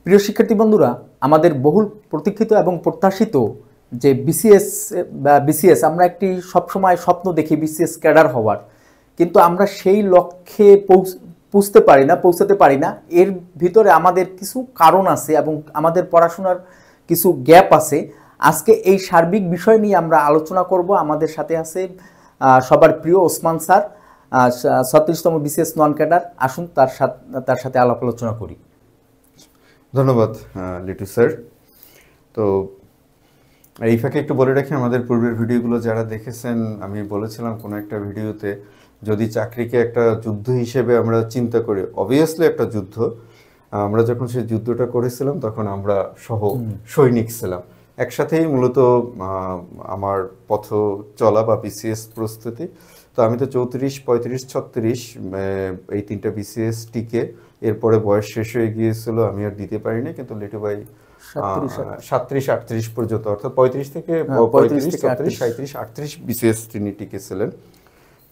প্রিয় শিক্ষার্থী বন্ধুরা, আমাদের বহুল প্রতীক্ষিত এবং প্রত্যাশিত যে বিসিএস আমরা একটি সবসময় স্বপ্ন দেখি বিসিএস ক্যাডার হওয়ার, কিন্তু আমরা সেই লক্ষ্যে পৌঁছাতে পারি না। এর ভিতরে আমাদের কিছু কারণ আছে এবং আমাদের পড়াশোনার কিছু গ্যাপ আছে। আজকে এই সার্বিক বিষয় নিয়ে আমরা আলোচনা করব। আমাদের সাথে আছে সবার প্রিয় ওসমান স্যার, 36তম বিসিএস নন ক্যাডার। আসুন তার সাথে আলাপ আলোচনা করি। ধন্যবাদ লিটু স্যার। তো এই ফাঁকে একটু বলে রাখি, আমাদের পূর্বের ভিডিওগুলো যারা দেখেছেন, আমি বলেছিলাম কোনো একটা ভিডিওতে, যদি চাকরিকে একটা যুদ্ধ হিসেবে আমরা চিন্তা করি, অবভিয়াসলি একটা যুদ্ধ। আমরা যখন সেই যুদ্ধটা করেছিলাম তখন আমরা সৈনিক ছিলাম, একসাথেই মূলত আমার পথ চলা বা বিসিএস প্রস্তুতি। তো আমি তো 34, 35, 36 এই তিনটা বিসিএস টিকে এরপরে বয়স শেষ হয়ে গিয়েছিল, আমি আর দিতে পারিনি। কিন্তু লিটু ভাই 37, 38 পর্যন্ত, অর্থাৎ 35 থেকে 35, 36, 37, 38 বিসিএস তিনি টিকেছিলেন।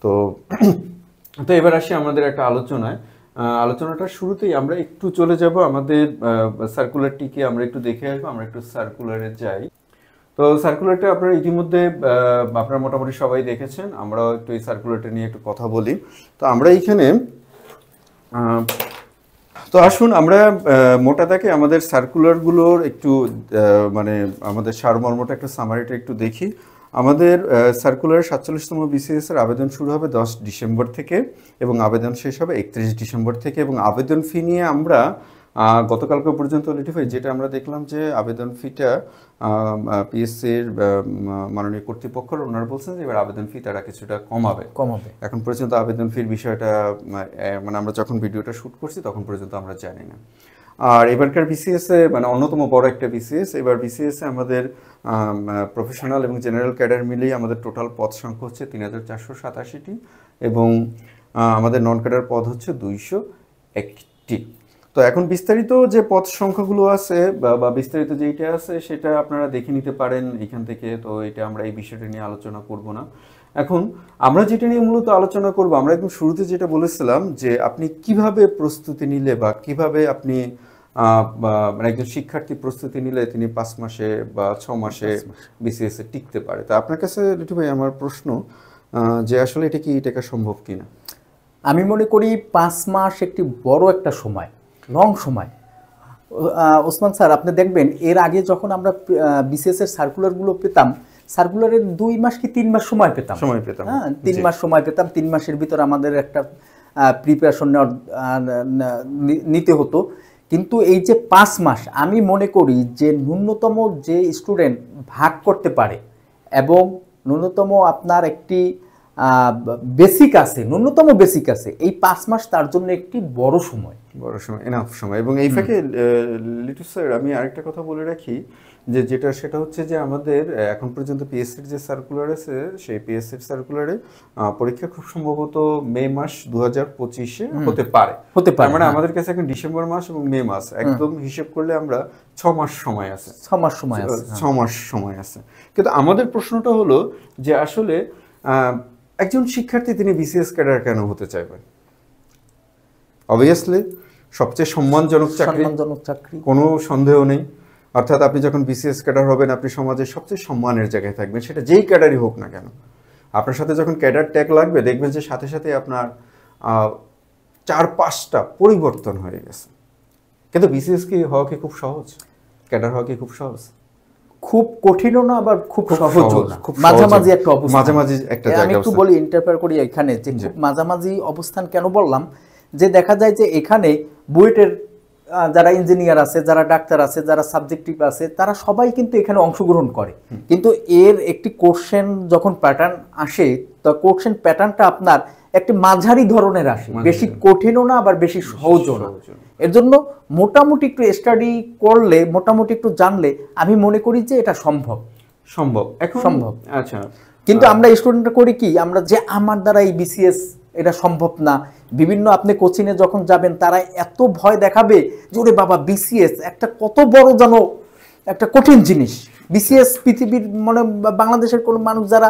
তো এবার আসি আমাদের একটা আলোচনাটার শুরুতেই আমরা একটু চলে যাব আমাদের সার্কুলারটিকে আমরা একটু দেখে আসবো। আমরা একটু সার্কুলারে যাই। তো সার্কুলারটা আপনারা ইতিমধ্যে আপনারা মোটামুটি সবাই দেখেছেন। আমরাও একটু এই সার্কুলারটা নিয়ে একটু কথা বলি। তো আমরা এইখানে তো আসুন আমরা মোটা দাগে আমাদের সার্কুলারগুলোর একটু মানে আমাদের সারমর্মটা একটু সামারিটা একটু দেখি। আমাদের সার্কুলার 47তম বিসিএস এর আবেদন শুরু হবে 10 ডিসেম্বর থেকে এবং আবেদন শেষ হবে 31 ডিসেম্বর থেকে। এবং আবেদন ফি নিয়ে আমরা গতকালকে পর্যন্ত লিটিফাই যেটা আমরা দেখলাম যে আবেদন ফিটা পিএসসির মাননীয় কর্তৃপক্ষ ওনারা বলছেন যে এবার আবেদন ফি তারা কিছুটা কমাবে। এখন পর্যন্ত আবেদন ফির বিষয়টা মানে আমরা যখন ভিডিওটা শ্যুট করছি তখন পর্যন্ত আমরা জানি না। আর এবারকার বিসিএসে মানে অন্যতম বড় একটা বিসিএস, এবার বিসিএসে আমাদের প্রফেশনাল এবং জেনারেল ক্যাডার মিলিয়ে আমাদের টোটাল পদ সংখ্যা হচ্ছে 3487টি এবং আমাদের নন ক্যাডার পদ হচ্ছে 201টি। তো এখন বিস্তারিত যে পদ সংখ্যাগুলো আছে বা বিস্তারিত যেইটা আছে সেটা আপনারা দেখে নিতে পারেন এখান থেকে। তো এটা আমরা এই বিষয়টা নিয়ে আলোচনা করব না। এখন আমরা যেটা নিয়ে মূলত আলোচনা করব, আমরা একদম শুরুতে যেটা বলেছিলাম যে আপনি কিভাবে প্রস্তুতি নিলে বা কিভাবে আপনি মানে একজন শিক্ষার্থী প্রস্তুতি নিলে তিনি 5 মাসে বা 6 মাসে বিসিএস এ টিকতে পারে। তো আপনার কাছে লিটু ভাই আমার প্রশ্ন যে আসলে এটা কি টেকা সম্ভব কিনা? আমি মনে করি 5 মাস একটি বড় একটা সময়, লং সময়। ওসমান স্যার, আপনি দেখবেন এর আগে যখন আমরা বিসিএস এর সার্কুলারগুলো পেতাম, সার্কুলারের 2 মাস কি 3 মাস সময় পেতাম। হ্যাঁ, 3 মাস সময় পেতাম। 3 মাসের ভিতর আমাদের একটা প্রিপারেশন নিতে হতো। কিন্তু এই যে 5 মাস, আমি মনে করি যে ন্যূনতম যে স্টুডেন্ট ভাগ করতে পারে এবং ন্যূনতম আপনার একটি বেসিক আছে, ন্যূনতম বেসিক আছে, এই 5 মাস তার জন্য একটি বড় সময়, এনাফ সময়। এবং এই ফাঁকে লিটু স্যার আমি আরেকটা কথা বলে রাখি যে সেটা হচ্ছে যে আমাদের এখন পর্যন্ত পিএসসির যে সার্কুলার আছে সেই পিএসসির সার্কুলারে পরীক্ষা খুব সম্ভবত মে মাস 2025-এ হতে পারে। মানে আমাদের কাছে এখন ডিসেম্বর মাস এবং মে মাস একদম হিসেব করলে আমরা 6 মাস সময় আছে। 6 মাস সময় আছে। কিন্তু আমাদের প্রশ্নটা হলো যে আসলে একজন শিক্ষার্থী তিনি বিসিএস ক্যাডার কেন হতে চাইবেন? অবভিয়াসলি সবচেয়ে সম্মানজনক চাকরি, কোনো সন্দেহ নেই। অর্থাৎ আপনি যখন বিসিএস ক্যাডার হবেন আপনি সমাজের সবচেয়ে সম্মানের জায়গায় থাকবেন, সেটা যেই ক্যাডারই হোক না কেন। আপনার সাথে যখন ক্যাডার ট্যাগ লাগবে দেখবেন যে সাথে সাথে আপনার 4-5টা পরিবর্তন হয়ে গেছে। কিন্তু বিসিএস কি হওয়া কি খুব সহজ? ক্যাডার হওয়া কি খুব সহজ? খুব কঠিনও না, আবার খুব সহজও না, মাঝামাঝি একটা অবস্থান। আমি একটু বলি, ইন্টারপ্রেট করি এখানে যে খুব মাঝামাঝি অবস্থান কেন বললাম, যে দেখা যায় যে এখানে বুয়েটের যারা ইঞ্জিনিয়ার আছে, যারা ডাক্তার আছে, যারা সাবজেক্টিভ আছে, তারা সবাই কিন্তু এখানে অংশগ্রহণ করে। কিন্তু এর একটি কোশ্চেন যখন প্যাটার্ন আসে, তো কোশ্চেন প্যাটার্নটা আপনার একটি মাঝারি ধরনের আসে, বেশি কঠিনও না আবার বেশি সহজও না। এর জন্য মোটামুটি একটু স্টাডি করলে, মোটামুটি একটু জানলে আমি মনে করি যে এটা সম্ভব। আচ্ছা, কিন্তু আমরা স্টুডেন্টরা করি কি, আমরা যে আমার দ্বারা এই বিসিএস এটা সম্ভব না। বিভিন্ন আপনি কোচিংয়ে যখন যাবেন তারা এত ভয় দেখাবে যে ওরে বাবা বিসিএস একটা কত বড় যেন একটা কঠিন জিনিস। বিসিএস পৃথিবীর মানে বাংলাদেশের কোনো মানুষ যারা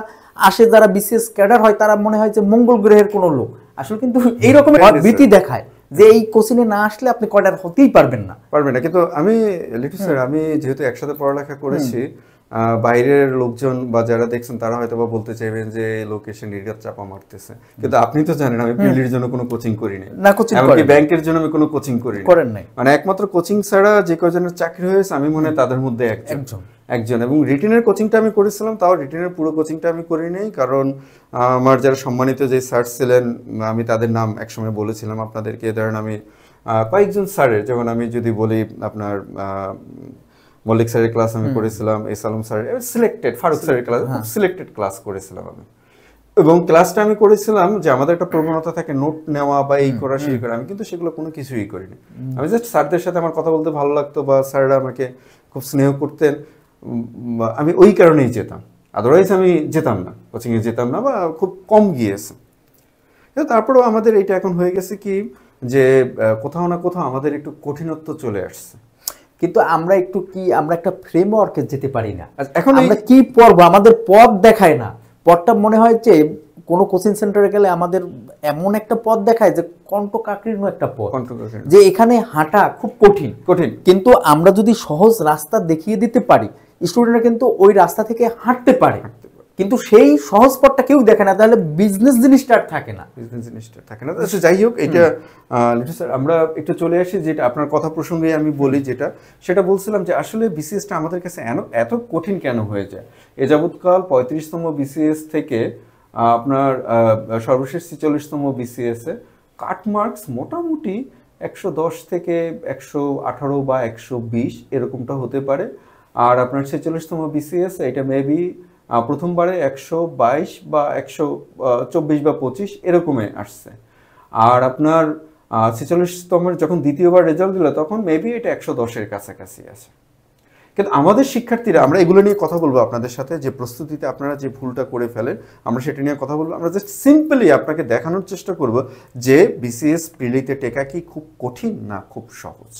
আসে, যারা বিসিএস ক্যাডার হয়, তারা মনে হয় যে মঙ্গল গ্রহের কোনো লোক। আসলে কিন্তু এইরকম ভীতি দেখায়। যে এই কোচিনে না আসলে আপনি ক্যাডার হতেই পারবেন না। কিন্তু আমি লিটু স্যার, আমি যেহেতু একসাথে পড়ালেখা করেছি, বাইরের লোকজন বা যারা দেখছেন তারা হয়তো বা বলতে চাইবেন যে লোক এসে নির্ঘাত চাপা মারতেছে, কিন্তু আপনি তো জানেন আমি পিএলডির জন্য কোনো কোচিং করি নাই, এমনকি ব্যাংকের জন্য আমি কোনো কোচিং করেন নাই। মানে একমাত্র কোচিং ছাড়া যে কয়জনের চাকরি হয়েছে আমি মনে হয় তাদের মধ্যে একজন। এবং রিটেনের কোচিংটা আমি করেছিলাম, তাও রিটেনের পুরো কোচিংটা আমি করি নাই, কারণ আমার যারা সম্মানিত যে স্যার ছিলেন আমি তাদের নাম একসময় বলেছিলাম আপনাদেরকে। ধরেন আমি কয়েকজন স্যারের, যেমন আমি যদি বলি আপনার মল্লিক স্যারের ক্লাস আমি করেছিলাম, এস আলম স্যারের সিলেক্টেড, ফারুক স্যারের ক্লাস, সিলেক্টেড ক্লাস করেছিলাম আমি। এবং ক্লাসটা আমি করেছিলাম যে আমাদের একটা প্রবণতা থাকে নোট নেওয়া বা এই করা সেই করা, আমি কিন্তু সেগুলো কোনো কিছুই করিনি। আমি জাস্ট স্যারদের সাথে আমার কথা বলতে ভালো লাগতো বা স্যাররা আমাকে খুব স্নেহ করতেন, আমি ওই কারণেই যেতাম, আদারওয়াইজ আমি যেতাম না, কোচিংয়ে যেতাম না বা খুব কম গিয়েছে। তারপরেও আমাদের এটা এখন হয়ে গেছে কি যে কোথাও না কোথাও আমাদের একটু কঠিনত্ব চলে আসছে, কিন্তু আমরা একটা ফ্রেমওয়ার্কে যেতে পারি না। এখন আমরা কি পড়বো, আমাদের পথ দেখায় না। পথটা মনে হয় যে কোনো কোচিং সেন্টারে গেলে আমাদের এমন একটা পথ দেখায় যে কণ্টকাকীর্ণ একটা পথ, যে এখানে হাঁটা খুব কঠিন। কিন্তু আমরা যদি সহজ রাস্তা দেখিয়ে দিতে পারি, স্টুডেন্টরা কিন্তু ওই রাস্তা থেকে হাঁটতে পারে। কিন্তু সেই সহজ পথটা কেউ দেখে না, তাহলে বিজনেস জিনিসটা থাকে না। আচ্ছা যাই হোক, এটা স্যার আমরা একটু চলে আসি যেটা আপনার কথা প্রসঙ্গে আমি বলি, সেটা বলছিলাম যে আসলে বিসিএসটা আমাদের কাছে এত কঠিন কেন হয়ে যায়। এ যাবৎকাল 35তম বিসিএস থেকে আপনার সর্বশেষ 46তম বিসিএস এ কাট মার্কস মোটামুটি 110 থেকে 118 বা 120 এরকমটা হতে পারে। আর আপনার 46তম বিসিএস এটা মেবি প্রথমবারে 122 বা 124 বা 25 এরকমে আসছে। আর আপনার 46তমের যখন দ্বিতীয়বার রেজাল্ট দিল তখন মেবি এটা 110-এর কাছাকাছি আছে। কিন্তু আমাদের শিক্ষার্থীরা, আমরা এগুলো নিয়ে কথা বলবো আপনাদের সাথে, যে প্রস্তুতিতে আপনারা যে ভুলটা করে ফেলেন আমরা সেটা নিয়ে কথা বলবো। আমরা জাস্ট সিম্পলি আপনাকে দেখানোর চেষ্টা করব যে বিসিএস প্রিলিতে টেকা কি খুব কঠিন না খুব সহজ।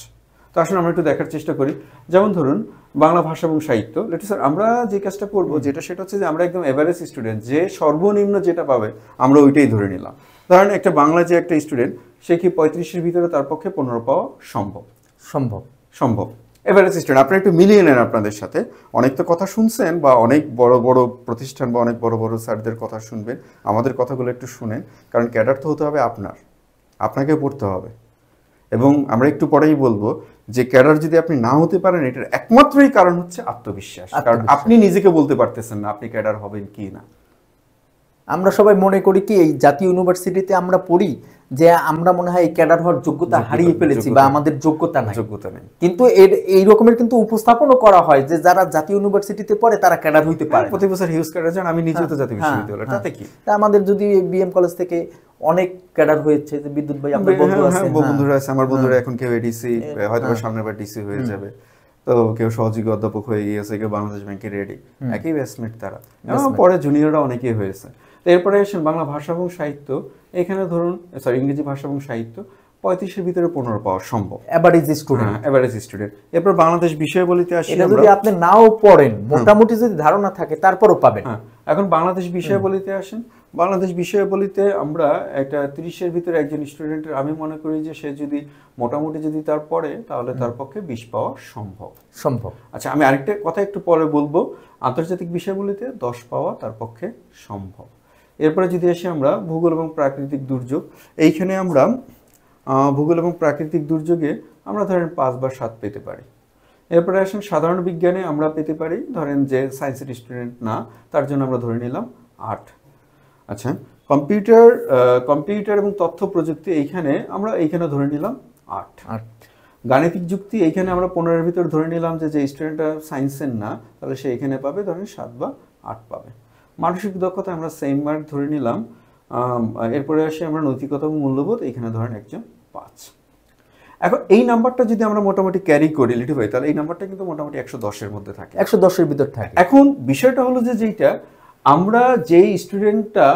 তো আসলে আমরা একটু দেখার চেষ্টা করি। যেমন ধরুন বাংলা ভাষা এবং সাহিত্য, স্যার আমরা যে কাজটা করবো সেটা হচ্ছে যে আমরা একদম এভারেজ স্টুডেন্ট, যে সর্বনিম্ন যেটা পাবে আমরা ওইটাই ধরে নিলাম। ধরেন একটা বাংলা যে একটা স্টুডেন্ট, সে কি 35-এর ভিতরে তার পক্ষে 15 পাওয়া সম্ভব এভারেজ স্টুডেন্ট। আপনারা একটু মিলিয়ে নেন আপনাদের সাথে, অনেক তো কথা শুনছেন বা অনেক বড় বড় প্রতিষ্ঠান বা অনেক বড় বড় স্যারদের কথা শুনবেন, আমাদের কথাগুলো একটু শুনেন, কারণ ক্যাডার তো হতে হবে আপনাকে পড়তে হবে। এবং আমরা একটু পরেই বলবো যে ক্যাডার যদি আপনি না হতে পারেন এটার একমাত্রই কারণ হচ্ছে আত্মবিশ্বাস, কারণ আপনি নিজেকে বলতে পারতেছেন না আপনি ক্যাডার হবেন কি না। আমরা সবাই মনে করি কি এই জাতীয় ইউনিভার্সিটিতে আমরা পড়ি যে আমরা মনে হয় এই ক্যাডার হওয়ার যোগ্যতা হারিয়ে ফেলেছি বা আমাদের যোগ্যতা নেই, কিন্তু এই রকমের কিন্তু উপস্থাপনও করা হয় যে যারা জাতীয় ইউনিভার্সিটিতে পড়ে তারা ক্যাডার হইতে পারে। প্রতি বছর হিউজ ক্যাডার যান, আমি নিজেও তো জাতীয় বিশ্ববিদ্যালয়, তাতে কি। আমাদের যদি বিএম কলেজ থেকে অনেক ক্যাডার হয়েছে, যে বিদ্যুৎ ভাই আপনার বন্ধুরা আছে, আমার বন্ধুরা এখন কেউ এডিসি, হয়তো সামনের বার ডিসি হয়ে যাবে, তো কেউ সহযোগী অধ্যাপক হয়ে গিয়েছে, কেউ বাংলাদেশ ব্যাংকে রেডি, একই ব্যাচমেট তারা, পরে জুনিয়ররা অনেকেই হয়েছে। এরপরে আসেন বাংলা ভাষা এবং সাহিত্য, এখানে ধরুন ইংরেজি ভাষা এবং সাহিত্য 35-এর ভিতরে 15 পাওয়া সম্ভব, এভারেজ স্টুডেন্ট। এরপর বাংলাদেশ বিষয়াবলীতে আসি, যদি আপনি নাও পড়েন মোটামুটি যদি ধারণা থাকে তারপরও পাবেন। এখন বাংলাদেশ বিষয়াবলীতে আসেন, বাংলাদেশ বিষয়াবলীতে আমরা একটা 30-এর ভিতরে একজন স্টুডেন্টের, আমি মনে করি যে সে যদি মোটামুটি যদি তার পড়ে তাহলে তার পক্ষে 20 পাওয়া সম্ভব। আচ্ছা, আমি আরেকটা কথা একটু পরে বলবো, আন্তর্জাতিক বিষয়াবলীতে 10 পাওয়া তার পক্ষে সম্ভব। এরপরে যদি আসি আমরা ভূগোল এবং প্রাকৃতিক দুর্যোগ, এইখানে আমরা ভূগোল এবং প্রাকৃতিক দুর্যোগে আমরা ধরেন 5 বা 7 পেতে পারি। এরপরে আসেন সাধারণ বিজ্ঞানে আমরা পেতে পারি, ধরেন যে সায়েন্সের স্টুডেন্ট না তার জন্য আমরা ধরে নিলাম 8। আচ্ছা, কম্পিউটার এবং তথ্য প্রযুক্তি এইখানে ধরে নিলাম 8। গাণিতিক যুক্তি এইখানে আমরা 15-এর ভিতর ধরে নিলাম যে স্টুডেন্টটা সায়েন্সের না তাহলে সে এখানে পাবে ধরেন 7 বা 8 পাবে। মানসিক দক্ষতা আমরা সেম মার্ক ধরে নিলাম। এরপরে আসি আমরা নৈতিকতা এবং মূল্যবোধ, এইখানে ধরেন একজন 5। এখন এই নাম্বারটা যদি আমরা মোটামুটি ক্যারি করি লিটু ভাই, তাহলে এই নাম্বারটা কিন্তু মোটামুটি 110-এর মধ্যে থাকে, 110-এর ভিতর থাকে। এখন বিষয়টা হলো যে যেটা আমরা যেই স্টুডেন্টটা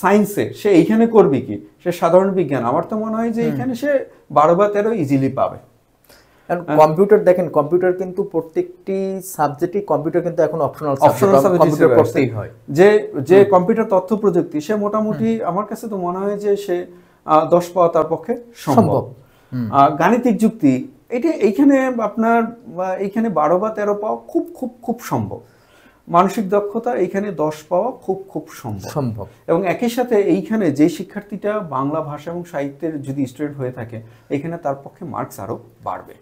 সায়েন্সে সে এইখানে করবে কি, সে সাধারণ বিজ্ঞান, আমার তো মনে হয় যে এইখানে সে 12 বা 13 ইজিলি পাবে। কম্পিউটার দেখেন, কম্পিউটার কিন্তু প্রত্যেকটি সাবজেক্টই কম্পিউটার কিন্তু এখন অপশনাল যে কম্পিউটার তথ্য প্রযুক্তি, সে মোটামুটি আমার কাছে তো মনে হয় যে সে 10 পাওয়া তার পক্ষে সম্ভব। গাণিতিক যুক্তি এটা এইখানে আপনার এইখানে 12 বা 13 পাওয়া খুব খুব খুব সম্ভব। মানসিক দক্ষতা এইখানে 10 পাওয়া খুব খুব সম্ভব। এবং একই সাথে এইখানে যে শিক্ষার্থীটা বাংলা ভাষা এবং সাহিত্যের যদি স্টুডেন্ট হয়ে থাকে এখানে তার পক্ষে মার্কস আরো বাড়বে।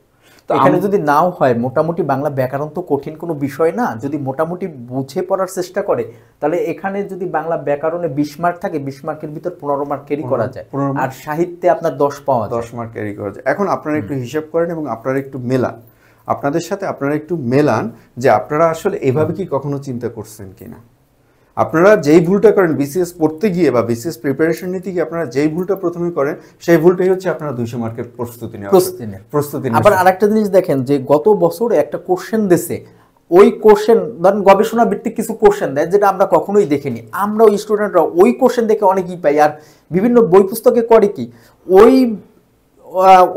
এখানে যদি নাও হয় মোটামুটি বাংলা ব্যাকরণ তো কঠিন কোনো বিষয় না, যদি মোটামুটি বুঝে পড়ার চেষ্টা করে তাহলে এখানে যদি বাংলা ব্যাকরণে 20 মার্ক থাকে 20 মার্কের ভিতর 15 মার্ক ক্যারি করা যায়, আর সাহিত্যে আপনার 10 পাওয়া যায়, 10 মার্ক ক্যারি করা যায়। এখন আপনারা একটু হিসাব করেন এবং আপনারা একটু মেলান, আপনাদের সাথে আপনারা একটু মেলান যে আপনারা আসলে এভাবে কি কখনো চিন্তা করছেন কিনা। আপনারা যেই ভুলটা করেন বিসিএস পড়তে গিয়ে বা বিসিএস প্রিপারেশন নিতে গিয়ে আপনারা যেই ভুলটা প্রথমে করেন সেই ভুলটাই হচ্ছে আপনারা 200 মার্কের প্রস্তুতি নেওয়া। আবার আরেকটা জিনিস দেখেন যে গত বছরে একটা কোশ্চেন দিছে, ওই কোশ্চেন ধরেন গবেষণা ভিত্তিক কিছু কোশ্চেন দেয় যেটা আমরা কখনোই দেখিনি, আমরা ওই স্টুডেন্টরা ওই কোশ্চেন দেখে অনেকই পাই। আর বিভিন্ন বই পুস্তকে করে কি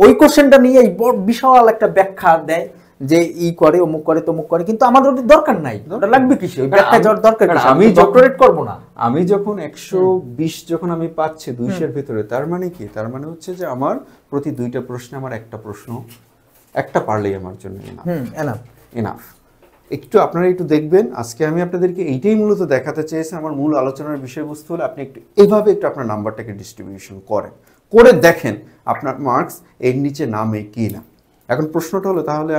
ওই কোশ্চেনটা নিয়ে বিশাল একটা ব্যাখ্যা দেয় যে ই করে অমুক করে তমুক করে, কিন্তু আমাদের দরকার নাই, ওটা লাগবে কিসে, ওই ব্যাখ্যা দরকার কিসে, আমি ডক্টরেট করব না। আমি যখন 120 যখন আমি পাচ্ছি 200 এর ভিতরে, তার মানে কি, তার মানে হচ্ছে যে আমার প্রতি 2টা প্রশ্নে আমার একটা প্রশ্ন একটা পারলেই আমার জন্য এনাফ। একটু আপনারা একটু দেখবেন, আজকে আমি আপনাদেরকে এইটাই মূলত দেখাতে চেয়েছি। আমার মূল আলোচনার বিষয়বস্তু হলো আপনি একটু এইভাবে একটু আপনার নাম্বারটাকে ডিস্ট্রিবিউশন করে দেখেন আপনার মার্কস এর নিচে নামে কি না। এখন প্রশ্নটা হলো তাহলে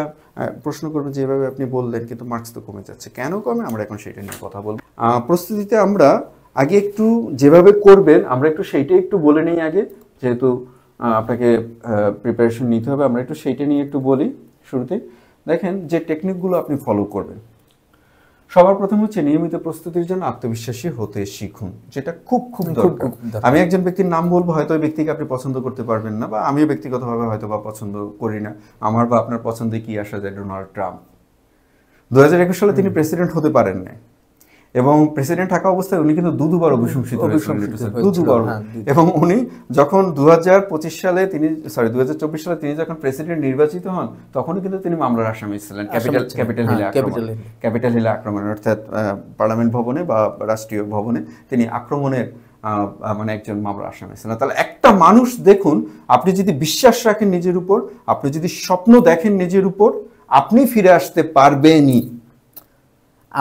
প্রশ্ন করবেন যেভাবে আপনি বললেন কিন্তু মার্কস তো কমে যাচ্ছে, কেন কমে, আমরা এখন সেটা নিয়ে কথা বলবো। প্রস্তুতিতে আমরা আগে একটু যেভাবে করবেন আমরা একটু সেইটাই একটু বলে নিই আগে, যেহেতু আপনাকে প্রিপারেশন নিতে হবে, আমরা একটু সেইটা নিয়ে একটু বলি শুরুতে। দেখেন যে টেকনিকগুলো আপনি ফলো করবেন, সবার প্রথম হচ্ছে নিয়মিত প্রস্তুতির জন্য আত্মবিশ্বাসী হতে শিখুন, যেটা খুব খুব দরকার। আমি একজন ব্যক্তির নাম বলবো, হয়তো ওই ব্যক্তিকে আপনি পছন্দ করতে পারবেন না, বা আমিও ব্যক্তিগতভাবে হয়তো বা পছন্দ করি না, আমার বা আপনার পছন্দে কি আসা যায় ডোনাল্ড ট্রাম্প। 2021 সালে তিনি প্রেসিডেন্ট হতে পারেন না, এবং প্রেসিডেন্ট থাকা অবস্থায় উনি কিন্তু দুবার অভিশংসিত হয়েছিলেন, এবং উনি যখন 2024 সালে তিনি যখন প্রেসিডেন্ট নির্বাচিত হন তখনই কিন্তু তিনি মামলার আসামি ছিলেন ক্যাপিটাল হিলে আক্রমণ, অর্থাৎ পার্লামেন্ট ভবনে বা রাষ্ট্রীয় ভবনে তিনি আক্রমণের মানে একজন মামলার আসামি ছিলেন। তাহলে একটা মানুষ দেখুন, আপনি যদি বিশ্বাস রাখেন নিজের উপর, আপনি যদি স্বপ্ন দেখেন নিজের উপর, আপনি ফিরে আসতে পারবেনই।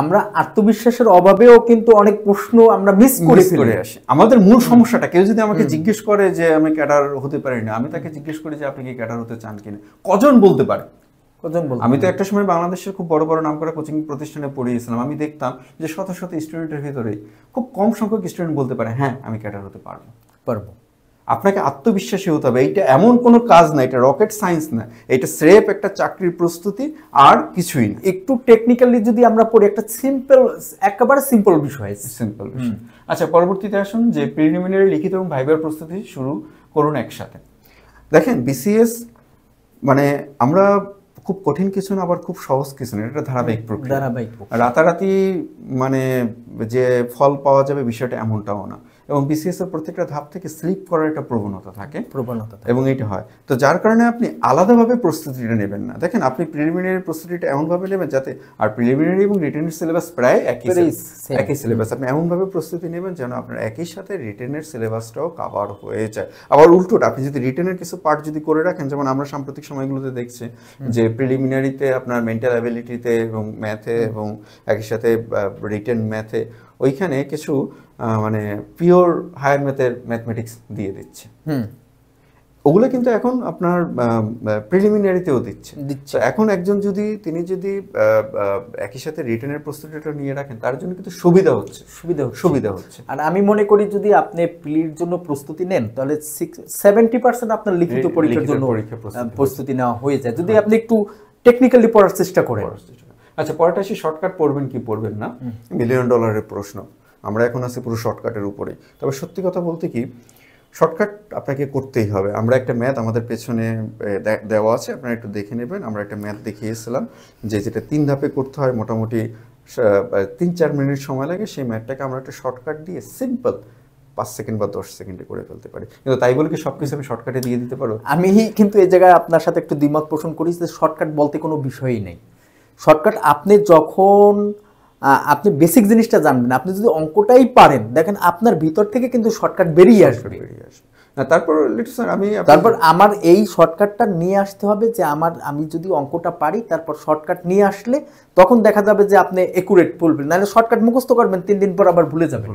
আমরা আত্মবিশ্বাসের অভাবেও কিন্তু অনেক প্রশ্ন আমরা মিস করে আসি। আমাদের মূল সমস্যাটা, কেউ যদি আমাকে জিজ্ঞেস করে যে আমি ক্যাডার হতে পারি না, আমি তাকে জিজ্ঞেস করি যে আপনি কি ক্যাডার হতে চান কিনা, কজন বলতে পারে? আমি তো একটা সময় বাংলাদেশের খুব বড় বড় নামকরা কোচিং প্রতিষ্ঠানে পড়িয়েছিলাম, আমি দেখতাম যে শত শত স্টুডেন্টের ভিতরে খুব কম সংখ্যক স্টুডেন্ট বলতে পারে হ্যাঁ আমি ক্যাডার হতে পারবো। আপনাকে আত্মবিশ্বাসী হতে হবে, এইটা এমন কোনো কাজ না, এটা রকেট সায়েন্স না, এটা স্রেফ একটা চাকরির প্রস্তুতি আর কিছুই না। একটু টেকনিক্যালি যদি আমরা পড়ি, একটা একেবারে সিম্পল বিষয়। আচ্ছা, পরবর্তীতে আসুন যে প্রিলিমিনারি লিখিত এবং ভাইবার প্রস্তুতি শুরু করুন একসাথে। দেখেন বিসিএস মানে আমরা খুব কঠিন কিছু না, আবার খুব সহজ কিছু না, এটা ধারাবাহিক প্রক্রিয়া। রাতারাতি মানে যে ফল পাওয়া যাবে বিষয়টা এমনটাও না, এবং বিসিএস এর প্রত্যেকটা ধাপ থেকে স্লিপ করার একটা প্রবণতা থাকে এবং এইটা হয়। তো যার কারণে আপনি আলাদাভাবে প্রস্তুতিটা নেবেন না। দেখেন আপনি প্রিলিমিনারি প্রস্তুতিটা এমনভাবে নেবেন যাতে, আর প্রিলিমিনারি এবং রিটেনের সিলেবাস প্রায় একই সিলেবাস, আপনি এমনভাবে প্রস্তুতি নেবেন যেন আপনার একই সাথে রিটেনের সিলেবাসটাও কভার হয়ে যায়। আবার উল্টোটা, আপনি যদি রিটেনের কিছু পার্ট যদি করে রাখেন, যেমন আমরা সাম্প্রতিক সময়গুলোতে দেখছি যে প্রিলিমিনারিতে আপনার মেন্টাল অ্যাবিলিটিতে এবং ম্যাথে এবং একই সাথে রিটেন ম্যাথে ওইখানে কিছু মানে পিওর হায়ার ম্যাথমেটিক্স দিয়ে দিচ্ছে, ওগুলো কিন্তু এখন আপনার প্রিলিমিনারিতেও দিচ্ছে। এখন একজন যদি একই সাথে রিটেনের প্রস্তুতিটা নিয়ে রাখেন, তার জন্য কিন্তু সুবিধা হচ্ছে। আর আমি মনে করি যদি আপনি প্রিলির জন্য প্রস্তুতি নেন তাহলে 70% আপনার লিখিত পরীক্ষার জন্য প্রস্তুতি নেওয়া হয়ে যায়, যদি আপনি একটু টেকনিক্যালি পড়ার চেষ্টা করেন। আচ্ছা, পরেরটা আসি শর্টকাট পড়বেন কি পড়বেন না, $1 মিলিয়ন প্রশ্ন। আমরা এখন আছি পুরো শর্টকাটের উপরে। তবে সত্যি কথা বলতে কি, শর্টকাট আপনাকে করতেই হবে। আমরা একটা ম্যাথ আমাদের পেছনে দেওয়া আছে, আপনারা একটু দেখে নেবেন। আমরা একটা ম্যাথ দেখিয়েছিলাম যেটা 3 ধাপে করতে হয়, মোটামুটি 3-4 মিনিট সময় লাগে। সেই ম্যাথটাকে আমরা একটা শর্টকাট দিয়ে সিম্পল 5 সেকেন্ড বা 10 সেকেন্ডে করে ফেলতে পারি। কিন্তু তাই বলে কি সবকিছু আমি শর্টকাটে দিয়ে দিতে পারবো? আমি কিন্তু এই জায়গায় আপনার সাথে একটু দ্বিমত পোষণ করি যে শর্টকাট বলতে কোনো বিষয়ই নেই। শর্টকাট আপনি যখন আপনি বেসিক জিনিসটা জানবেন, আপনি যদি অঙ্কটাই পারেন, দেখেন আপনার ভিতর থেকে কিন্তু শর্টকাট বেরিয়ে আসবে। তারপর আমার এই শর্টকাটটা নিয়ে আসতে হবে যে আমি যদি অঙ্কটা পারি, তারপর শর্টকাট নিয়ে আসলে তখন দেখা যাবে যে আপনি একুরেট বলবেন, নাহলে শর্টকাট মুখস্থ করবেন 3 দিন পর আবার ভুলে যাবেন।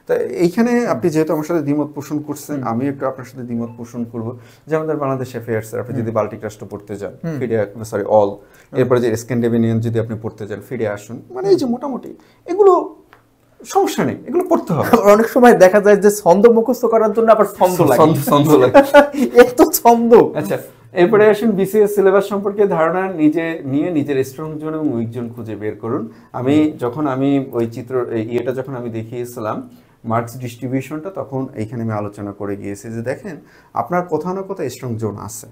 তা এইখানে আপনি যেহেতু আমার সাথে দ্বিমত পোষণ করছেন, আমি একটু আপনার সাথে দ্বিমত পোষণ করব যে আমাদের বাংলাদেশ অ্যাফেয়ার্স আপনি যদি বাল্টিক রাষ্ট্র পড়তে যান অল, এরপরে যে স্ক্যান্ডিনেভিয়ান যদি আপনি পড়তে যান ফিরে আসুন, মানে এই যে মোটামুটি এগুলো সমস্যা নেই, এগুলো পড়তে হবে। অনেক সময় দেখা যায় যে ছন্দ মুখস্থ করার জন্য আবার ছন্দ লাগে এত ছন্দ। আচ্ছা, এরপরে আসুন বিসিএস সিলেবাস সম্পর্কে ধারণা নিয়ে নিজের স্ট্রং জোন এবং উইক জোন খুঁজে বের করুন। যখন আমি ওই ইয়েটা যখন আমি দেখিয়েছিলাম মার্কস ডিস্ট্রিবিউশনটা, তখন এইখানে আমি আলোচনা করে গিয়েছি যে দেখেন আপনার কোথাও না কোথাও স্ট্রং জোন আছে।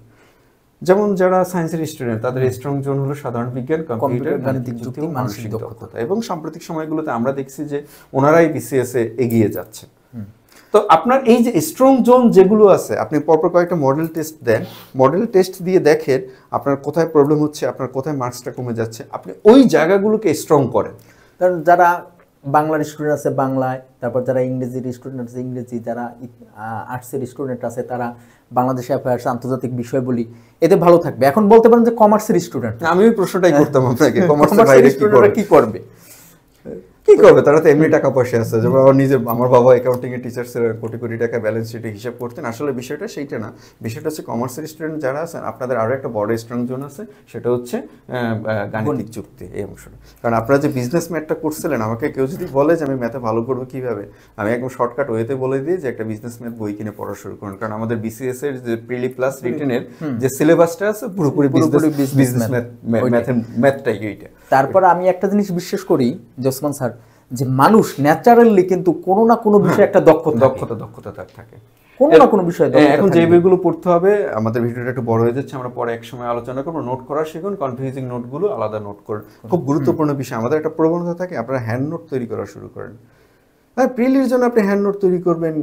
যেমন যারা সায়েন্সের স্টুডেন্ট তাদের স্ট্রং জোন হলো সাধারণ বিজ্ঞান, কম্পিউটার, গাণিতিক যুক্তি, মানসিক দক্ষতা। এবং সাম্প্রতিক সময়গুলোতে আমরা দেখছি যে ওনারাই বিসিএস এ এগিয়ে যাচ্ছে। তো আপনার এই যে স্ট্রং জোন যেগুলো আছে, আপনি পরপর কয়েকটা মডেল টেস্ট দেন, মডেল টেস্ট দিয়ে দেখেন আপনার কোথায় প্রবলেম হচ্ছে, আপনার কোথায় মার্কসটা কমে যাচ্ছে, আপনি ওই জায়গাগুলোকে স্ট্রং করেন। কারণ যারা বাংলার স্টুডেন্ট আছে বাংলায়, তারপর যারা ইংরেজির স্টুডেন্ট আছে ইংরেজি, যারা আর্টসের স্টুডেন্ট আছে তারা বাংলাদেশ অ্যাফেয়ার্স, আন্তর্জাতিক বিষয়বলি, এতে ভালো থাকবে। এখন বলতে পারেন যে কমার্সের স্টুডেন্ট, আমি ওই প্রশ্নটাই করতাম আপনাকে, কমার্সের বাইরে কি করবে? তারা তো এমনি টাকা পয়সা আছে। যেমন আমার বাবা অ্যাকাউন্টিং এর টিচার ছিল, কোটি কোটি টাকা ব্যালেন্স শিটে হিসাব করতেন। আসলে বিষয়টা সেইটা না, বিষয়টা হচ্ছে কমার্সের স্টুডেন্ট যারা আছেন আপনাদের আরো একটা বড় স্ট্রং জোন আছে, সেটা হচ্ছে গাণিতিক যুক্তি, এই অংশটা। কারণ আপনারা যে বিজনেস ম্যাথটা করছিলেন, আমাকে কেউ যদি বলে যে আমি ম্যাথে ভালো করবো কিভাবে, আমি একদম শর্টকাট ওয়েতে বলে দিই যে একটা বিজনেস ম্যাথ বই কিনে পড়া শুরু করুন। কারণ আমাদের বিসিএস এর যে প্রিলি প্লাস রিটেনের যে সিলেবাসটা আছে পুরোপুরি বিজনেস ম্যাথটাই এইটা। তারপর আমি একটা জিনিস বিশ্বাস করি জসমান স্যার, যে মানুষ ন্যাচারালি কিন্তু কোনো না কোনো বিষয়ে একটা দক্ষতা তার থাকে, কোনো না কোনো বিষয়ে। এখন যে বইগুলো পড়তে হবে, আমাদের ভিডিওটা একটু বড় হয়ে যাচ্ছে, আমরা পরে এক সময় আলোচনা করবো। নোট করা শিখুন, কনফিউজিং নোটগুলো আলাদা নোট করুন, খুব গুরুত্বপূর্ণ বিষয়। আমাদের একটা প্রবণতা থাকে আপনারা হ্যান্ড নোট তৈরি করা শুরু করেন। হ্যাঁ, প্রিলির জন্য আপনি হ্যান্ড নোট তৈরি করবেন,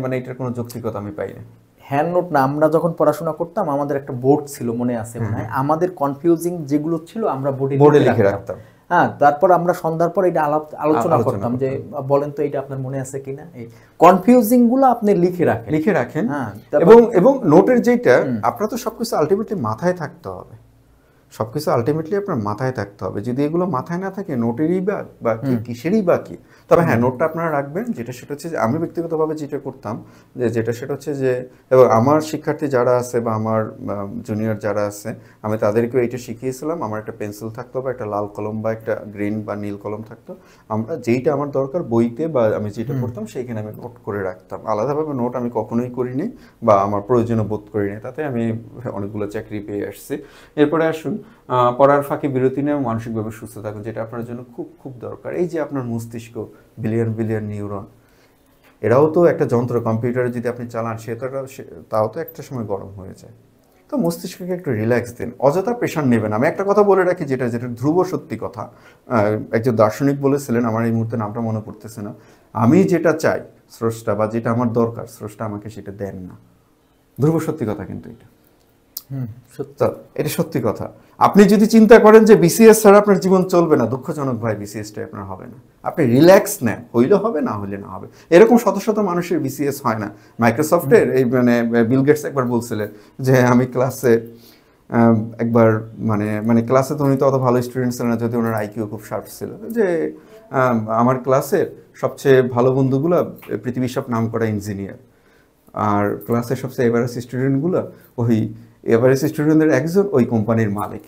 মানে এটার কোনো যৌক্তিকতা আমি পাই না। হ্যান্ড নোট না, আমরা যখন পড়াশোনা করতাম আমাদের একটা বোর্ড ছিল, মনে আছে মনে হয়, আমাদের কনফিউজিং যেগুলো ছিল আমরা বোর্ডে লিখে রাখতাম। হ্যাঁ, তারপর আমরা সন্ধ্যার পর এটা আলোচনা করতাম যে বলেন তো এটা আপনার মনে আছে কিনা, এই কনফিউজিং গুলো আপনি লিখে রাখেন। এবং নোটের যেটা আপনার তো সবকিছু আলটিমেটলি মাথায় থাকতে হবে, সবকিছু আলটিমেটলি আপনার মাথায় থাকতে হবে। যদি এগুলো মাথায় না থাকে, নোটেরই বা কিসেরই বা কি। তবে হ্যাঁ, নোটটা আপনারা রাখবেন। সেটা হচ্ছে যে আমি ব্যক্তিগতভাবে যেটা করতাম, সেটা হচ্ছে যে, এবং আমার শিক্ষার্থী যারা আছে বা আমার জুনিয়র যারা আছে, আমি তাদেরকেও এইটা শিখিয়েছিলাম। আমার একটা পেন্সিল থাকতো বা একটা লাল কলম বা একটা গ্রিন বা নীল কলম থাকতো। আমরা যেইটা আমার দরকার বইতে বা আমি যেটা করতাম সেইখানে আমি নোট করে রাখতাম। আলাদাভাবে নোট আমি কখনোই করিনি বা আমার প্রয়োজনীয় বোধ করিনি, তাতে আমি অনেকগুলো চাকরি পেয়ে আসছি। এরপরে আসুন পড়ার ফাঁকে বিরতি নেওয়া, মানসিকভাবে সুস্থ থাকুন, যেটা আপনার জন্য খুব খুব দরকার। এই যে আপনার মস্তিষ্ক, বিলিয়ন নিউরন, এরাও তো একটা যন্ত্র। কম্পিউটারে যদি আপনি চালান তাও তো একটা সময় গরম হয়ে যায়। তো মস্তিষ্ককে একটু রিল্যাক্স দিন, অযথা প্রেশার নেবেন। আমি একটা কথা বলে রাখি, যেটা ধ্রুব সত্যি কথা, একজন দার্শনিক বলেছিলেন, আমার এই মুহূর্তে নামটা মনে পড়তেছে না, আমি যেটা চাই স্রষ্টা বা যেটা আমার দরকার স্রষ্টা আমাকে সেটা দেন না। ধ্রুব সত্যি কথা কিন্তু এটা সত্যি কথা। আপনি যদি চিন্তা করেন যে বিসিএস ছাড়া আপনার জীবন চলবে না, দুঃখজনক ভাই, বিসিএসটা আপনার হবে না। আপনি রিল্যাক্স নেন, হইলে হবে, না হইলে না হবে। এরকম শত শত মানুষের বিসিএস হয় না। মাইক্রোসফটের এই বিল গেটস একবার বলছিলেন যে আমি ক্লাসে একবার মানে ক্লাসে তো উনি তো অত ভালো স্টুডেন্ট ছিলেন না, যদি ওনার আইকিউ খুব শার্প ছিল, যে আমার ক্লাসের সবচেয়ে ভালো বন্ধুগুলো পৃথিবীর সব নাম করা ইঞ্জিনিয়ার, আর ক্লাসের সবচেয়ে এভারেজ স্টুডেন্টগুলো ওই এভারেজ স্টুডেন্টদের একজন ওই কোম্পানির মালিক।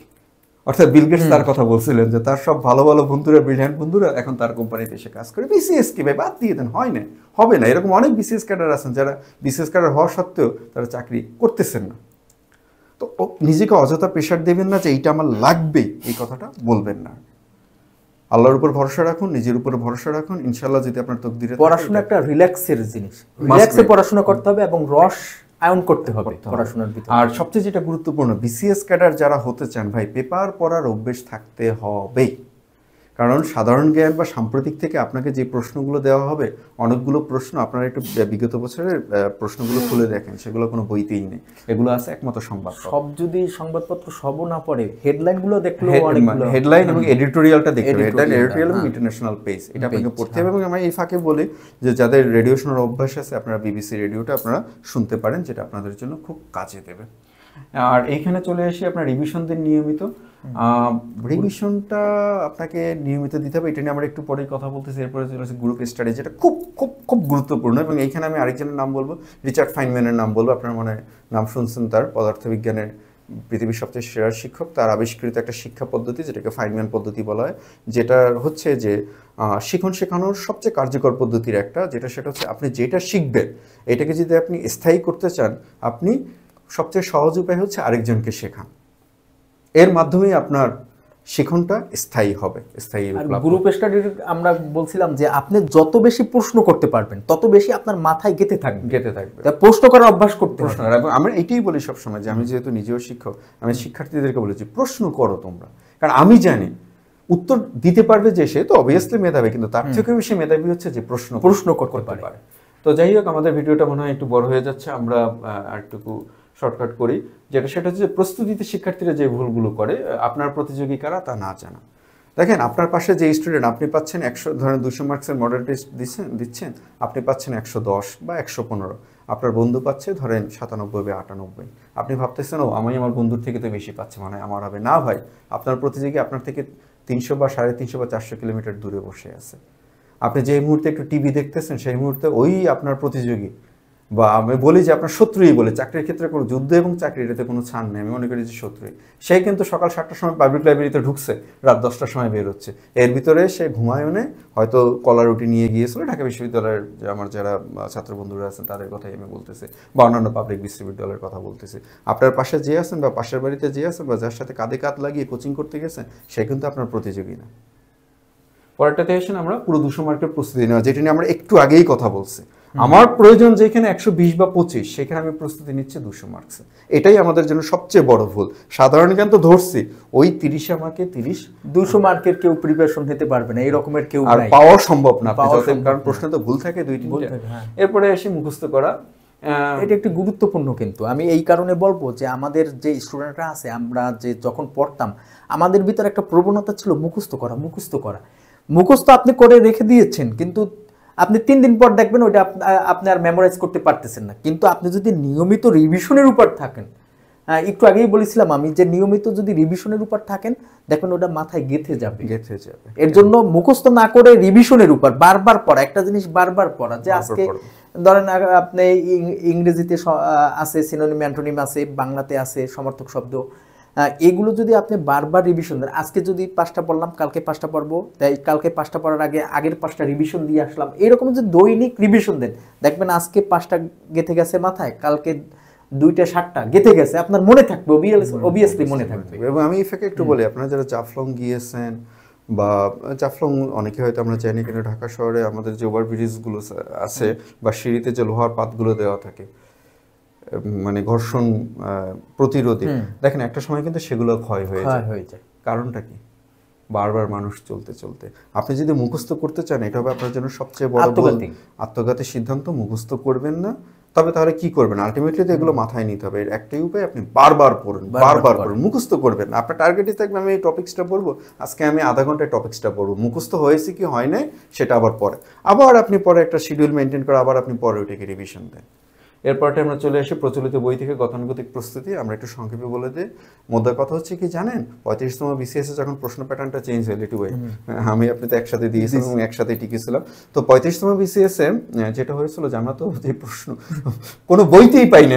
অর্থাৎ বিল গেটস তার কথা বলছিলেন যে তার সব ভালো ভালো বন্ধুরা, ব্রিলিয়ান্ট বন্ধুরা এখন তার কোম্পানিতে এসে কাজ করে। বিসিএস কি ভাই, বাদ দিয়ে দেন, হয় না, হবে না। এরকম অনেক বিসিএস ক্যাডার আছেন যারা বিসিএস ক্যাডার হওয়া সত্ত্বেও তারা চাকরি করতেছেন না। তো নিজেকে অযথা প্রেশার দেবেন না যে এইটা আমার লাগবে, এই কথাটা বলবেন না। আল্লাহর উপর ভরসা রাখুন, নিজের উপর ভরসা রাখুন, ইনশাআল্লাহ যদি আপনার তকদিরে। পড়াশোনা একটা রিল্যাক্সের জিনিস, রিল্যাক্সে পড়াশোনা করতে হবে এবং রস আয়ন করতে হবে পড়াশোনার ভিতরে। আর সবচেয়ে যেটা গুরুত্বপূর্ণ, বিসিএস ক্যাডার যারা হতে চান ভাই, পেপার পড়ার অভ্যেস থাকতে হবে। কারণ সাধারণ জ্ঞান বা সাম্প্রতিক থেকে আপনাকে যে প্রশ্নগুলো দেওয়া হবে, অনেকগুলো প্রশ্ন আপনারা একটু বিগত বছরের প্রশ্নগুলো খুলে দেখেন, সেগুলো কোনো বইতেই নেই, এগুলো আছে একমাত্র সংবাদ। সব যদি সংবাদপত্র সবও না পড়ে, হেডলাইনগুলো দেখলেও হেডলাইন এবং এডিটোরিয়ালটা দেখতে হবে, হেডলাইন, এডিটোরিয়াল এবং ইন্টারন্যাশনাল পেজ, এটা আপনাকে পড়তে হবে। এবং আমি এই ফাঁকে বলি যে যাদের রেডিও শোনার অভ্যাস আছে, আপনারা বিবিসি রেডিওটা আপনারা শুনতে পারেন, যেটা আপনাদের জন্য খুব কাজে দেবে। আর এইখানে চলে আসি আপনার রিভিশন দিন নিয়মিত। রিভিশনটা আপনাকে নিয়মিত দিতে হবে, এটা নিয়ে আমরা একটু পরেই কথা বলতেছি। এরপরে চলে আসে গ্রুপ স্টাডি, যেটা খুব খুব খুব গুরুত্বপূর্ণ। এবং এইখানে আমি আরেকজনের নাম বলবো, রিচার্ড ফাইনম্যানের নাম বলবো। আপনার মনে নাম শুনছেন, তার পদার্থবিজ্ঞানের পৃথিবীর সবচেয়ে সেরা শিক্ষক। তার আবিষ্কৃত একটা শিক্ষা পদ্ধতি, যেটাকে ফাইনম্যান পদ্ধতি বলা হয়, যেটা হচ্ছে যে শিখন শেখানোর সবচেয়ে কার্যকর পদ্ধতির একটা, সেটা হচ্ছে আপনি যেটা শিখবেন, এটাকে যদি আপনি স্থায়ী করতে চান, আপনি সবচেয়ে সহজ উপায় হচ্ছে আরেকজনকে শেখান। এর মাধ্যমেই আপনার শিখনটা স্থায়ী হবে। গ্রুপ স্টাডির আমরা বলছিলাম যে আপনি যত বেশি প্রশ্ন করতে পারবেন, তত বেশি আপনার মাথায় গেঁথে থাকবে। প্রশ্ন করার অভ্যাস করতে হবে। এবং আমরা এটাই বলি সবসময়, যে আমি যেহেতু নিজেও শিক্ষক, আমি শিক্ষার্থীদেরকে বলেছি প্রশ্ন করো তোমরা। কারণ আমি জানি উত্তর দিতে পারবে যে সে তো অবভিয়াসলি মেধাবী, কিন্তু তার থেকে বেশি মেধাবী হচ্ছে যে প্রশ্ন করতে পারে। তো যাই হোক, আমাদের ভিডিওটা মনে হয় একটু বড় হয়ে যাচ্ছে, আমরা আরেকটু শর্টকাট করি। সেটা হচ্ছে প্রস্তুতিতে শিক্ষার্থীরা যে ভুলগুলো করে, আপনার প্রতিযোগী কারা তা না জানা। দেখেন, আপনার পাশে যে স্টুডেন্ট, আপনি পাচ্ছেন 100, ধরেন 200 মার্কসের মডেল টেস্ট দিচ্ছেন, আপনি পাচ্ছেন 110 বা 115, আপনার বন্ধু পাচ্ছে ধরেন 97 বা 98। আপনি ভাবতেছেন ও আমি আমার বন্ধুর থেকে তো বেশি পাচ্ছি, মানে আমার হবে না। ভাই, আপনার প্রতিযোগী আপনার থেকে 300 বা 350 বা 400 কিলোমিটার দূরে বসে আছে। আপনি যে মুহূর্তে একটু টিভি দেখতেছেন, সেই মুহূর্তে ওই আপনার প্রতিযোগী, বা আমি বলি যে আপনার শত্রুই বলে, চাকরির ক্ষেত্রে কোনো যুদ্ধ এবং চাকরিতে কোনো ছাড় নেই, আমি মনে করি যে শত্রুই। সে কিন্তু সকাল 7টার সময় পাবলিক লাইব্রেরিতে ঢুকছে, রাত 10টার সময় বের হচ্ছে। এর ভিতরে সে ঘুমায়নে হয়তো কলা রুটি নিয়ে গিয়েছিল। ঢাকা বিশ্ববিদ্যালয়ের আমার যারা ছাত্র বন্ধুরা আছেন তাদের কথাই আমি বলতেছি, বা অন্যান্য পাবলিক বিশ্ববিদ্যালয়ের কথা বলতেছি। আপনার পাশে যে আছেন বা পাশের বাড়িতে যে আছেন বা যার সাথে কাঁধে কাঁধ লাগিয়ে কোচিং করতে গেছেন, সে কিন্তু আপনার প্রতিযোগী না। পরেরটাতে আসেন আমরা পুরো 200 মার্কের প্রস্তুতি নেওয়া, যেটা নিয়ে আমরা একটু আগেই কথা বলছি। আমার প্রয়োজন যেখানে 120 বা 25, সেখানে আমি প্রস্তুতি নিচ্ছি 200 মার্কসে। এটাই আমাদের জন্য সবচেয়ে বড় ভুল। সাধারণ জ্ঞান তো ধরছি, ওই 30 আমাকে 200 মার্কের কেউ প্রিপারেশন নিতে পারবে না, এই রকমের কেউ আর পাওয়া সম্ভব না, কারণ প্রশ্ন তো ভুল থাকে 2-3টা। এরপরে এসে মুখস্থ করা, এটা একটি গুরুত্বপূর্ণ। কিন্তু আমি এই কারণে বলবো যে আমাদের যে স্টুডেন্টরা আছে, আমরা যে যখন পড়তাম, আমাদের ভিতরে একটা প্রবণতা ছিল মুখস্থ করা। মুখস্থ আপনি করে রেখে দিয়েছেন, কিন্তু আপনি 3 দিন পর দেখবেন ওইটা আপনি আর মেমোরাইজ করতে পারতেছেন না। কিন্তু আপনি যদি নিয়মিত রিভিশনের উপর থাকেন, একটু আগেই বলেছিলাম আমি যে নিয়মিত যদি রিভিশনের উপর থাকেন, দেখবেন ওটা মাথায় গেঁথে যাবে। এর জন্য মুখস্থ না করে রিভিশনের উপর বারবার পড়া, একটা জিনিস বারবার পড়া। যে আজকে ধরেন আপনি ইংরেজিতে আছে সিনোনিম অ্যান্টোনিম আছে, বাংলাতে আছে সমার্থক শব্দ, এগুলো যদি আপনি বারবার রিভিশন দেন, আজকে যদি 5টা পড়লাম, কালকে 5টা পড়বো, তাই কালকে 5টা পড়ার আগে আগের 5টা রিভিশন দিয়ে আসলাম, এরকম যদি দৈনিক রিভিশন দেন, দেখবেন আজকে 5টা গেঁথে গেছে মাথায়, কালকে 2টা 7টা গেঁথে গেছে, আপনার মনে থাকবে, অবভিয়াসলি মনে থাকবে। এবং আমি এই ফাঁকে একটু বলি, আপনারা যারা জাফলং গিয়েছেন, বা জাফলং অনেকে হয়তো আমরা জানি, কিন্তু ঢাকা শহরে আমাদের যে ওভারব্রিজগুলো আছে বা সিঁড়িতে যে লোহার পাতগুলো দেওয়া থাকে, মানে ঘর্ষণ প্রতিরোধী, দেখেন একটা সময় কিন্তু সেগুলো ক্ষয় হয়ে যায়। কারণটা কি? বারবার মানুষ চলতে। আপনি যদি মুখস্থ করতে চান, এটা হবে আপনার জন্য সবচেয়ে বড় আত্মঘাতী সিদ্ধান্ত। মুখস্থ করবেন না, তবে তাহলে কি করবেন? আলটিমেটলি তো এগুলো মাথায় নিতে হবে। এর একটাই উপায়, আপনি বারবার পড়ুন, মুখস্থ করবেন না। আপনার টার্গেটই থাকবে আমি এই টপিক্সটা পড়বো, আজকে আমি আধা ঘন্টায় টপিক্সটা পড়বো। মুখস্থ হয়েছে কি হয় নাই সেটা আবার পরে, আপনি পরে একটা শিডিউল মেনটেন করে আবার আপনি পরে ওইটাকে রিভিশন দেন। এরপরটা আমরা চলে আসি প্রচলিত বই থেকে গতানুগতিক প্রস্তুতি। আমরা একটু সংক্ষেপে বলে দিই। মোদ্দার কথা হচ্ছে কি জানেন, 35তম BCS এ যখন প্রশ্ন প্যাটার্নটা চেঞ্জ হয়, লিটু ভাই আমি আপনি তো একসাথে দিয়েছিলাম এবং একসাথে টিকেছিলাম। তো 35তম BCS এ যেটা হয়েছিল যে আমরা তো যে প্রশ্ন কোনো বইতেই পাইনি,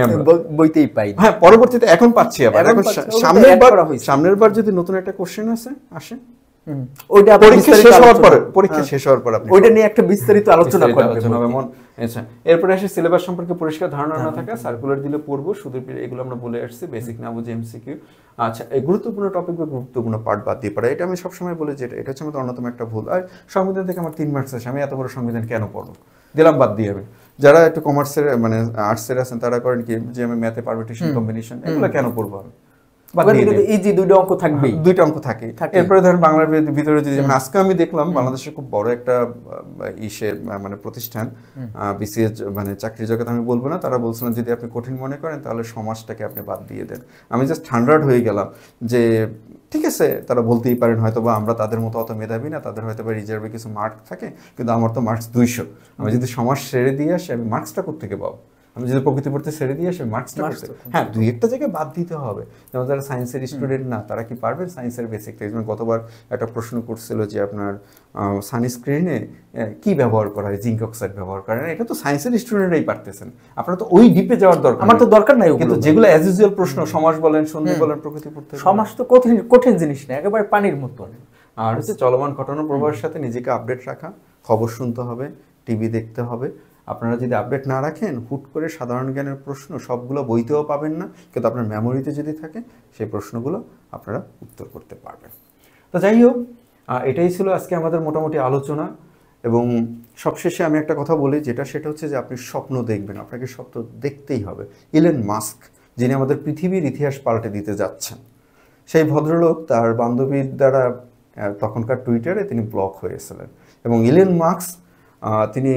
হ্যাঁ, পরবর্তীতে এখন পাচ্ছি আবার। এখন সামনের বার যদি নতুন একটা কোশ্চেন আসে, ওইটা পরীক্ষা শেষ হওয়ার পর আপনি ওইটা নিয়ে একটা বিস্তারিত আলোচনা করবেন। আচ্ছা, এরপরে আসে সিলেবাস সম্পর্কে পরিষ্কার ধারণা না থাকা, সার্কুলার দিলে পড়বো শুধু, এগুলো আমরা বলে আসছি। বেসিক না বুঝে MCQ। আচ্ছা, এই গুরুত্বপূর্ণ টপিক বা গুরুত্বপূর্ণ পার্ট বাদ দিয়ে পড়া, এটা আমি সবসময় বলি যে এটা হচ্ছে আমাদের অন্যতম একটা ভুল। আর সংবিধান থেকে আমার 3 মার্কস আসে, আমি এত বড় সংবিধান কেন পড়বো, দিলাম বাদ দিয়ে। আমি যারা একটু কমার্সের মানে আর্টসের আছেন, তারা করেন কি যে আমি ম্যাথে পারমিটেশন কম্বিনেশন এগুলো কেন পড়বো আমি? ইজি দুইটা অঙ্ক থাকবেই, দুইটা অঙ্ক থাকে। এরপরে ধরেন বাংলার ভিতরে যদি আজকে আমি দেখলাম বাংলাদেশের খুব বড় একটা মানে প্রতিষ্ঠান বিসিএস মানে চাকরির জগৎ আমি বলবো না, তারা বলছিলেন যদি আপনি কঠিন মনে করেন তাহলে সমাজটাকে আপনি বাদ দিয়ে দেন। আমি জাস্ট হান্ড্রেড হয়ে গেলাম যে ঠিক আছে, তারা বলতেই পারেন হয়তো বা আমরা তাদের মতো অত মেধাবী না, তাদের হয়তো বা রিজার্ভে কিছু মার্ক থাকে, কিন্তু আমার তো মার্কস 200। আমি যদি সমাজ ছেড়ে দিয়ে আসি আমি মার্কসটা কোত্থেকে পাবো? আমি যদি প্রকৃতি পড়তে ছেড়ে দিয়ে আসি মার্কসটা করতে, হ্যাঁ দুই একটা জায়গায় বাদ দিতে হবে। যেমন যারা সায়েন্সের স্টুডেন্ট না তারা কি পারবেন সায়েন্সের বেসিকটা? গতবার একটা প্রশ্ন করছিল যে আপনার সানস্ক্রিনে কি ব্যবহার করা হয়, জিঙ্ক অক্সাইড ব্যবহার করেন, এটা তো সায়েন্সের স্টুডেন্টরাই পারতেছেন, আপনারা তো ওই ডিপে যাওয়ার দরকার, আমার তো দরকার নাই। কিন্তু যেগুলো অ্যাজ ইউজুয়াল প্রশ্ন, সমাজ বলেন, সন্ধি বলেন, প্রকৃতি পড়তে, সমাজ তো কঠিন জিনিস না, একেবারে পানির মতো। আর হচ্ছে চলমান ঘটনা প্রবাহের সাথে নিজেকে আপডেট রাখা, খবর শুনতে হবে, টিভি দেখতে হবে। আপনারা যদি আপডেট না রাখেন হুট করে সাধারণ জ্ঞানের প্রশ্ন সবগুলো বইতেও পাবেন না, কিন্তু আপনার মেমোরিতে যদি থাকে সেই প্রশ্নগুলো আপনারা উত্তর করতে পারবেন। তো যাই হোক, এটাই ছিল আজকে আমাদের মোটামুটি আলোচনা। এবং সবশেষে আমি একটা কথা বলি, সেটা হচ্ছে যে আপনি স্বপ্ন দেখবেন, আপনাকে স্বপ্ন দেখতেই হবে। ইলন মাস্ক, যিনি আমাদের পৃথিবীর ইতিহাস পাল্টে দিতে যাচ্ছেন, সেই ভদ্রলোক তার বান্ধবীর দ্বারা তখনকার টুইটারে তিনি ব্লক হয়েছিলেন, এবং ইলন মাস্ক তিনি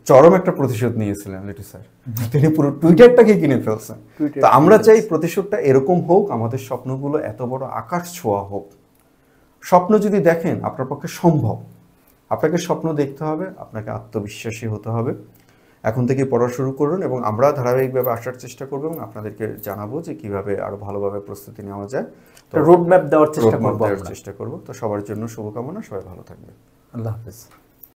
চরম একটা প্রতিশোধ নিয়েছিলেন লিটু স্যার, তিনি পুরো টুইটারটাকে কিনে ফেলছেন। তো আমরা চাই প্রতিশোধটা এরকম হোক, আমাদের স্বপ্নগুলো এত বড় আকাশ ছোঁয়া হোক। স্বপ্ন যদি দেখেন আপনার পক্ষে সম্ভব, আপনাকে স্বপ্ন দেখতে হবে, আপনাকে আত্মবিশ্বাসী হতে হবে। এখন থেকে পড়া শুরু করুন এবং আমরা ধারাবাহিকভাবে আসার চেষ্টা করব এবং আপনাদেরকে জানাবো যে কিভাবে আরো ভালোভাবে প্রস্তুতি নেওয়া যায়। তো রোড ম্যাপ দেওয়ার চেষ্টা করব। তো সবার জন্য শুভকামনা, সবাই ভালো থাকবে। আল্লাহ হাফেজ।